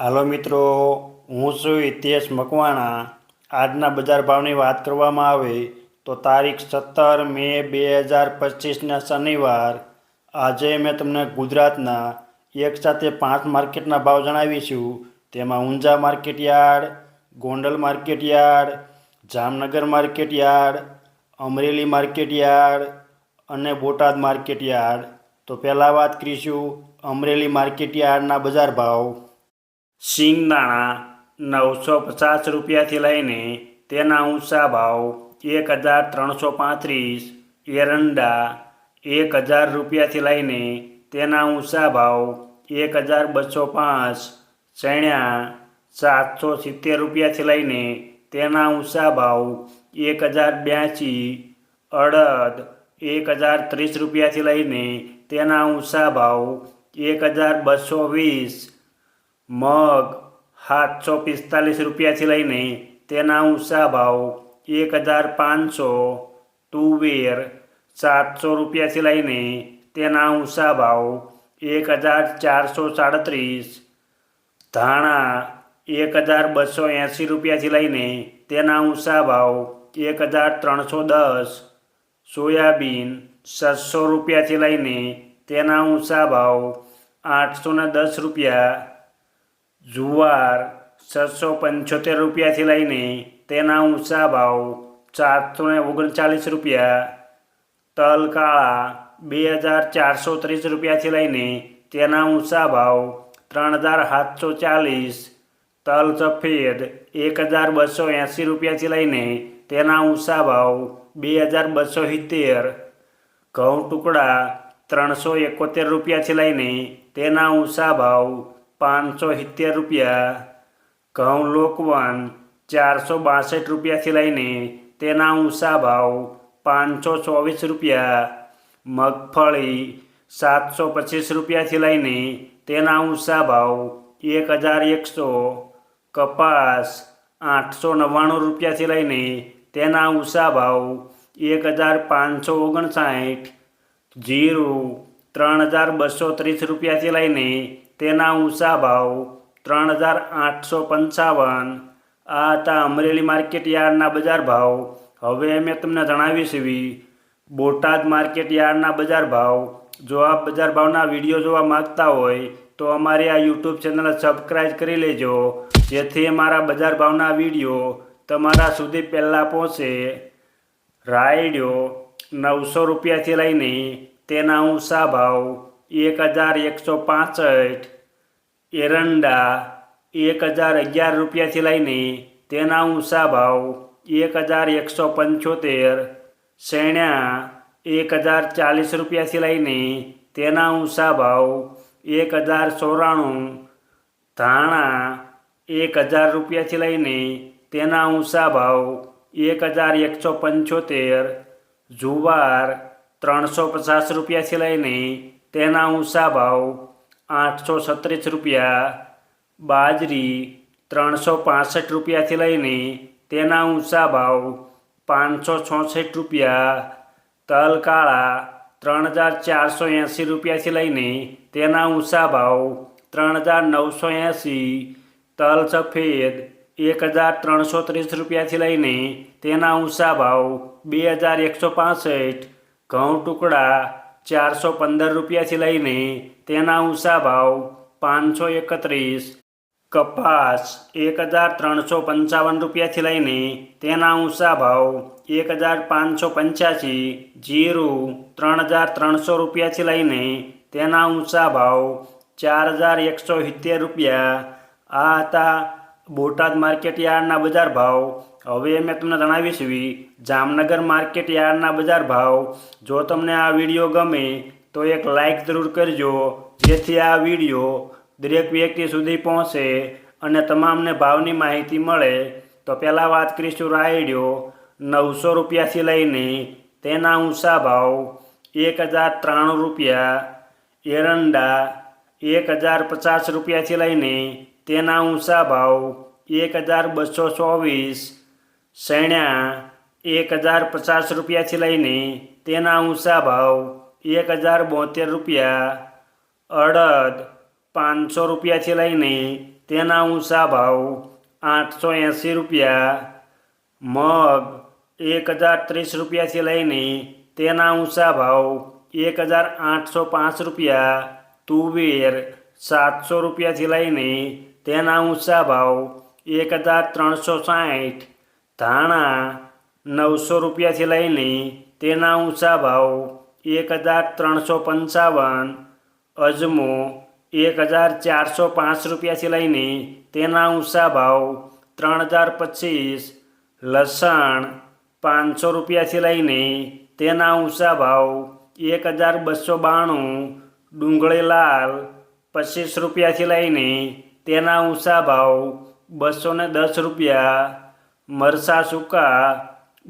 હાલો મિત્રો, હું છું હિતેશ મકવાણા. આજના બજાર ભાવની વાત કરવામાં આવે તો તારીખ 17 મે 2025ના શનિવાર. આજે મેં તમને ગુજરાતના એકસાથે 5 માર્કેટના ભાવ જણાવીશું. તેમાં Unjha market yard, Gondal market yard, Jamnagar market yard, Amreli market yard અને બોટાદ માર્કેટયાર્ડ. તો પહેલાં વાત કરીશું અમરેલી માર્કેટયાર્ડના બજાર ભાવ. શિંગદાણા 950 રૂપિયાથી લઈને તેના ઊંચા ભાવ 1335. એરંડા 1000 રૂપિયાથી લઈને તેના ઊંચા ભાવ 1205. ચણા 770 રૂપિયાથી લઈને તેના ઊંચા ભાવ 1082. અડદ 1030 રૂપિયાથી લઈને તેના ઊંચા ભાવ 1220. મગ 745 રૂપિયાથી લઈને તેના ઊંચા ભાવ 1500. તુવેર 700 રૂપિયાથી લઈને તેના ઊંચા ભાવ 1437. ધાણા 1280 રૂપિયાથી લઈને તેના ઊંચા ભાવ 1310. સોયાબીન 600 રૂપિયાથી લઈને તેના ઊંચા ભાવ 810 રૂપિયા. જુવાર 675 રૂપિયાથી લઈને તેના ઊંચા ભાવ 439 રૂપિયા. તલ કાળા 2430 રૂપિયાથી લઈને તેના ઊંચા ભાવ 3740. તલ સફેદ 1280 રૂપિયાથી લઈને તેના ઊંચા ભાવ 2270. ઘઉં ટુકડા 371 રૂપિયાથી લઈને તેના ઊંચા ભાવ 570 રૂપિયા. ઘઉં લોકવન 462 રૂપિયાથી લઈને તેના ઊંચા ભાવ 524 રૂપિયા. મગફળી 725 રૂપિયાથી લઈને તેના ઊંચા ભાવ 1100. કપાસ 899 રૂપિયાથી લઈને તેના ઊંચા ભાવ 1559. જીરું 3230 રૂપિયાથી લઈને તેના ઊંચા ભાવ 3855. આ હતા અમરેલી માર્કેટયાર્ડના બજાર ભાવ. હવે મેં તમને જણાવીશું બોટાદ માર્કેટયાર્ડના બજાર ભાવ. જો આપ બજાર ભાવના વિડીયો જોવા માગતા હોય તો અમારી આ યુટ્યુબ ચેનલ સબસ્ક્રાઈબ કરી લેજો, જેથી અમારા બજાર ભાવના વિડીયો તમારા સુધી પહેલાં પહોંચે. રાયડો 900 રૂપિયાથી લઈને તેના ઊંચા ભાવ 1165. એરંડા 1011 રૂપિયાથી લઈને તેના ઊંચા ભાવ 1175. ચણા 1040 રૂપિયાથી લઈને તેના ઊંચા ભાવ 1094. ધાણા 1000 રૂપિયાથી લઈને તેના ઊંચા ભાવ 1175. જુવાર 350 રૂપિયાથી લઈને તેના ઊંચા ભાવ 836 રૂપિયા. બાજરી 365 રૂપિયાથી લઈને તેના ઊંચા ભાવ 566 રૂપિયા. તલ કાળા 3480 રૂપિયાથી લઈને તેના ઊંચા ભાવ 3980. તલ સફેદ 1330 રૂપિયાથી લઈને તેના ઊંચા ભાવ 2165. ઘઉં ટુકડા 415 રૂપિયાથી લઈને તેના ઊંચા ભાવ 531. કપાસ 1355 રૂપિયાથી લઈને તેના ઊંચા ભાવ 1585. જીરું 3300 રૂપિયાથી લઈને તેના ઊંચા ભાવ 4170 રૂપિયા. આ હતા બોટાદ માર્કેટયાર્ડના બજાર ભાવ. હવે મેં તમને જણાવીશું જામનગર માર્કેટયાર્ડના બજાર ભાવ. જો તમને આ વિડીયો ગમે તો એક લાઈક જરૂર કરજો, જેથી આ વિડીયો દરેક વ્યક્તિ સુધી પહોંચે અને તમામને ભાવની માહિતી મળે. તો પહેલાં વાત કરીશું રાયડો 900 રૂપિયાથી લઈને તેના ઊંચા ભાવ 1093 રૂપિયા. એરંડા 1050 રૂપિયાથી લઈને તેના ઊંચા ભાવ 1224. ચણા 1050 રૂપિયાથી લઈને તેના ઊંચા ભાવ 1072 રૂપિયા. અડદ 500 રૂપિયાથી લઈને તેના ઊંચા ભાવ 880 રૂપિયા, મગ 1030 રૂપિયાથી લઈને તેના ઊંચા ભાવ 1805 રૂપિયા, તુવેર 700 રૂપિયાથી લઈને તેના ઊંચા ભાવ 1360, ધાણા 900 રૂપિયાથી લઈને તેના ઊંચા ભાવ 1355, અજમો 1405 રૂપિયાથી લઈને તેના ઊંચા ભાવ 3025, લસણ 500 રૂપિયાથી લઈને તેના ઊંચા ભાવ 1292, ડુંગળી લાલ 25 રૂપિયાથી લઈને તેના ઊંચા ભાવ 210 રૂપિયા, મરચાં સૂકા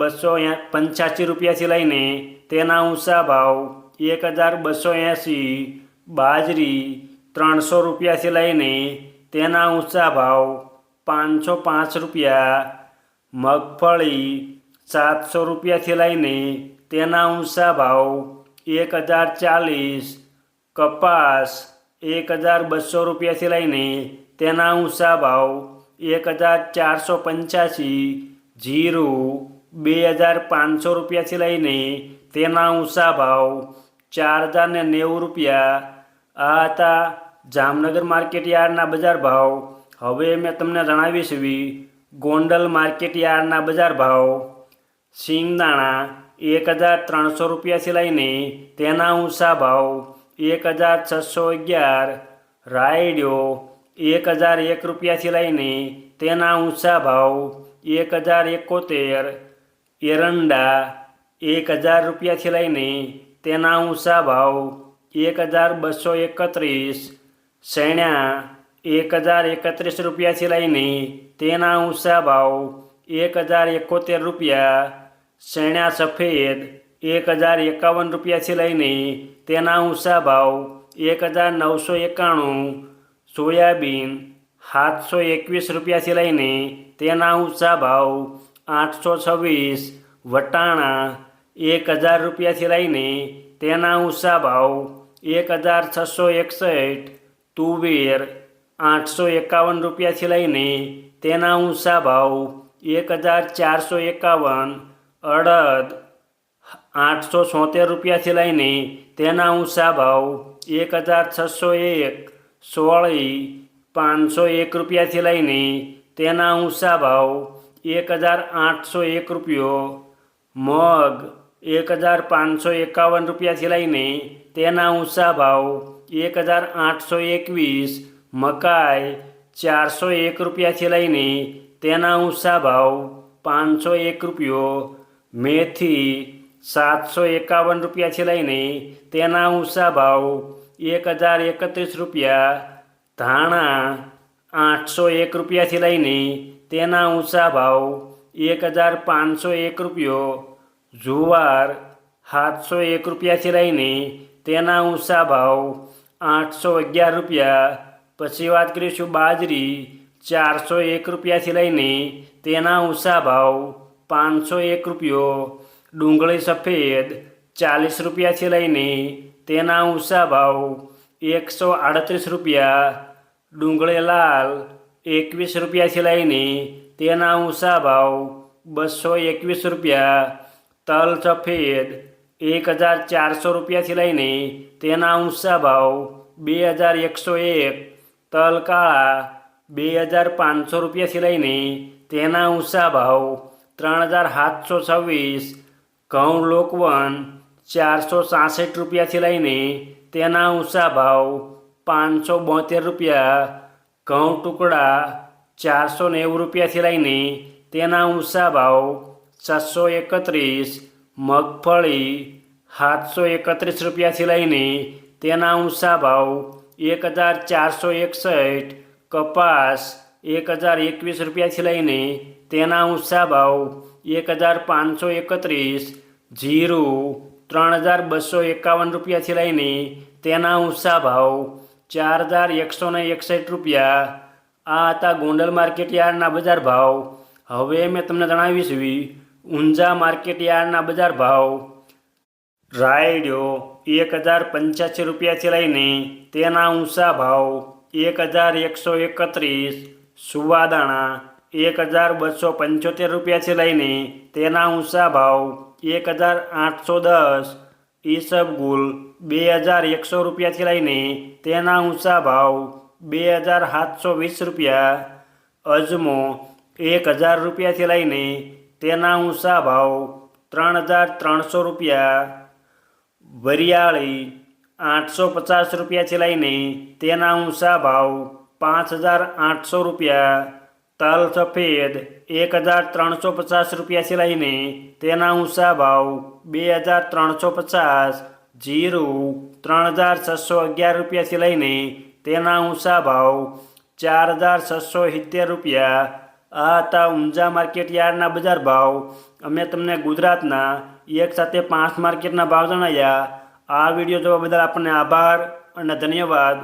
285 રૂપિયાથી લઈને તેના ઊંચા ભાવ 1280, બાજરી 300 રૂપિયાથી લઈને તેના ઊંચા ભાવ 505 રૂપિયા, મગફળી 700 રૂપિયાથી લઈને તેના ઊંચા ભાવ 1040, કપાસ 1200 રૂપિયાથી લઈને તેના ઊંચા ભાવ 1485, જીરું 2500 રૂપિયાથી લઈને તેના ઊંચા ભાવ 4090 રૂપિયા. આ હતા જામનગર માર્કેટ યાર્ડના બજાર ભાવ. હવે મેં તમને જણાવીશ ગોંડલ માર્કેટ યાર્ડના બજાર ભાવ. સિંગદાણા 1300 રૂપિયાથી લઈને તેના ઊંચા ભાવ 1611, રાયડો 1001 રૂપિયાથી લઈને તેના ઊંચા ભાવ 1071, એરંડા 1000 રૂપિયાથી લઈને તેના ઊંચા ભાવ 1231, શેણા 1031 રૂપિયાથી લઈને તેના ઊંચા ભાવ 1071 રૂપિયા, શેણા સફેદ 1051 રૂપિયાથી લઈને તેના ઊંચા ભાવ 1991, સોયાબીન 721 રૂપિયાથી લઈને તેના ઊંચા ભાવ 826, વટાણા 1000 રૂપિયાથી લઈને તેના ઊંચા ભાવ 1661, તુવેર 851 રૂપિયાથી લઈને તેના ઊંચા ભાવ 1451, અડદ 876 રૂપિયાથી લઈને તેના ઊંચા ભાવ 1601, સોળી 501 રૂપિયાથી લઈને તેના ઊંચા ભાવ 1801 રૂપિયો, મગ 1551 રૂપિયાથી લઈને તેના ઊંચા ભાવ 1821, મકાઈ 401 રૂપિયાથી લઈને તેના ઊંચા ભાવ 501 રૂપિયો, મેથી 751 રૂપિયાથી લઈને તેના ઊંચા ભાવ 1031 રૂપિયા, ધાણા 801 રૂપિયાથી લઈને તેના ઊંચા ભાવ 1501 રૂપિયો, જુવાર 701 રૂપિયાથી લઈને તેના ઊંચા ભાવ 811 રૂપિયા. પછી વાત કરીશું બાજરી 401 રૂપિયાથી લઈને તેના ઊંચા ભાવ 501 રૂપિયો, ડુંગળી સફેદ 40 રૂપિયાથી લઈને તેના ઊંચા ભાવ 138 રૂપિયા, ડુંગળી લાલ 21 રૂપિયાથી લઈને તેના ઊંચા ભાવ 221 રૂપિયા, તલ સફેદ 1400 રૂપિયાથી લઈને તેના ઊંચા ભાવ 2101, તલ કાળા 2500 રૂપિયાથી લઈને તેના ઊંચા ભાવ 3726, ઘઉં લોકવન 466 રૂપિયાથી લઈને તેના ઊંચા ભાવ 572 રૂપિયા, ઘઉં ટુકડા 490 રૂપિયાથી લઈને તેના ઊંચા ભાવ 731, મગફળી 731 રૂપિયાથી લઈને તેના ઊંચા ભાવ 1461, કપાસ 1021 રૂપિયાથી લઈને તેના ઊંચા ભાવ 1531, જીરું 3251 રૂપિયાથી લઈને તેના ઊંચા ભાવ 4161 રૂપિયા. આ હતા ગોંડલ માર્કેટ યાર્ડના બજાર ભાવ. હવે મેં તમને જણાવીશ ઊંઝા માર્કેટ યાર્ડના બજાર ભાવ. રાયડો 1085 રૂપિયાથી લઈને તેના ઊંચા ભાવ 1131 સુવાદાણા 1275 રૂપિયાથી લઈને તેના ઊંચા ભાવ 1810, ઈસબગુલ 2100 રૂપિયાથી લઈને તેના ઊંચા ભાવ 2720 રૂપિયા, અજમો 1000 રૂપિયાથી લઈને તેના ઊંચા ભાવ 3300 રૂપિયા, વરિયાળી 850 રૂપિયાથી લઈને તેના ઊંચા ભાવ 5800 રૂપિયા, તલ સફેદ 1350 રૂપિયાથી લઈને તેના ઊંચા ભાવ 2350, જીરું 3611 રૂપિયાથી લઈને તેના ઊંચા ભાવ 4670 રૂપિયા. આ હતા ઊંઝા માર્કેટ યાર્ડના બજાર ભાવ. અમે તમને ગુજરાતના એક સાથે 5 માર્કેટના ભાવ જણાવ્યા. આ વિડીયો જોવા બદલ આપણને આભાર અને ધન્યવાદ.